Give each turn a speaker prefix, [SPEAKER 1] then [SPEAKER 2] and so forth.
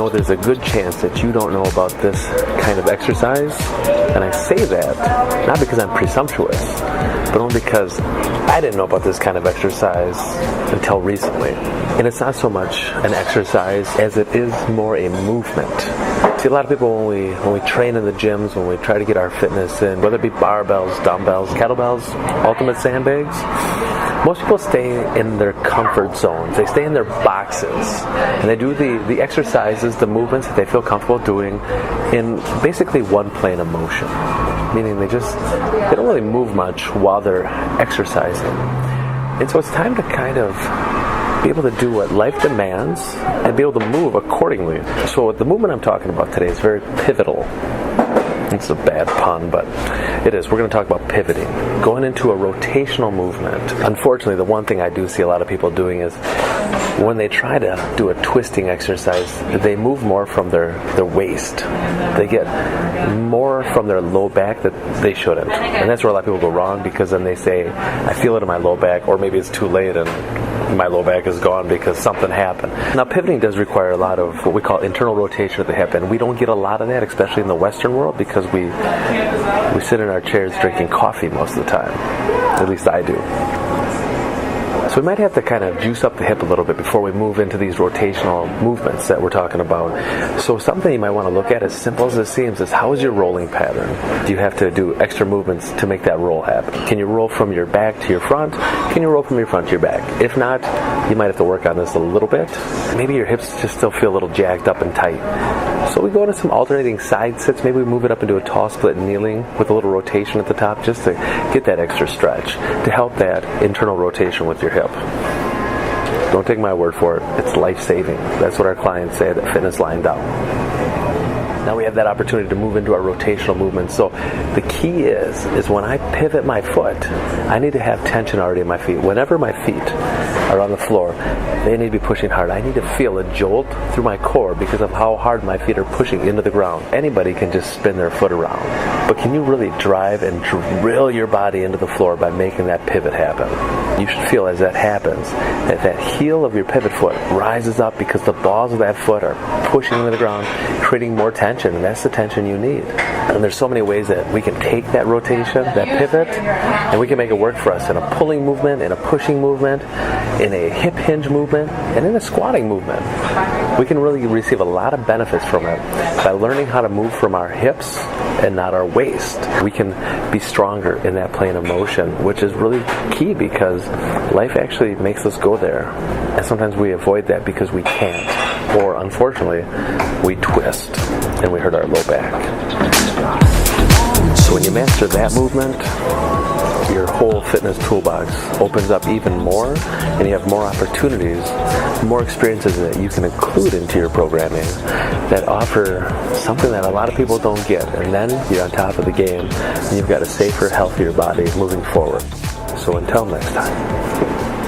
[SPEAKER 1] know there's a good chance that you don't know about this kind of exercise. And I say that not because I'm presumptuous, but only because I didn't know about this kind of exercise until recently. And it's not so much an exercise as it is more a movement. See, a lot of people when we train in the gyms, when we try to get our fitness in, whether it be barbells, dumbbells, kettlebells, ultimate sandbags, most people stay in their comfort zones. They stay in their boxes. And they do the exercises, the movements that they feel comfortable doing in basically one plane of motion. Meaning they don't really move much while they're exercising. And so it's time to kind of be able to do what life demands and be able to move accordingly. So the movement I'm talking about today is very pivotal. It's a bad pun, but it is. We're going to talk about pivoting, going into a rotational movement. Unfortunately, the one thing I do see a lot of people doing is when they try to do a twisting exercise, they move more from their waist. They get more from their low back that they shouldn't. And that's where a lot of people go wrong, because then they say, I feel it in my low back, or maybe it's too late and my low back is gone because something happened. Now, pivoting does require a lot of what we call internal rotation of the hip, and we don't get a lot of that, especially in the Western world, because we sit in our chairs drinking coffee most of the time. At least I do. So we might have to kind of juice up the hip a little bit before we move into these rotational movements that we're talking about. So something you might want to look at, as simple as it seems, is how is your rolling pattern? Do you have to do extra movements to make that roll happen? Can you roll from your back to your front? Can you roll from your front to your back? If not, you might have to work on this a little bit. Maybe your hips just still feel a little jacked up and tight. So we go into some alternating side sits. Maybe we move it up into a tall split kneeling with a little rotation at the top, just to get that extra stretch, to help that internal rotation with your hip. Don't take my word for it. It's life-saving. That's what our clients say at Fitness Lying Down. Now we have that opportunity to move into our rotational movement. So the key is when I pivot my foot, I need to have tension already in my feet. Whenever my feet are on the floor, they need to be pushing hard. I need to feel a jolt through my core because of how hard my feet are pushing into the ground. Anybody can just spin their foot around. But can you really drive and drill your body into the floor by making that pivot happen? You should feel as that happens, that heel of your pivot foot rises up because the balls of that foot are pushing into the ground, creating more tension, and that's the tension you need. And there's so many ways that we can take that rotation, that pivot, and we can make it work for us in a pulling movement, in a pushing movement, in a hip hinge movement, and in a squatting movement. We can really receive a lot of benefits from it by learning how to move from our hips and not our waist. We can be stronger in that plane of motion, which is really key because life actually makes us go there. And sometimes we avoid that because we can't. Or unfortunately, we twist and we hurt our low back. So when you master that movement, your whole fitness toolbox opens up even more, and you have more opportunities, more experiences that you can include into your programming that offer something that a lot of people don't get. And then you're on top of the game, and you've got a safer, healthier body moving forward. So until next time.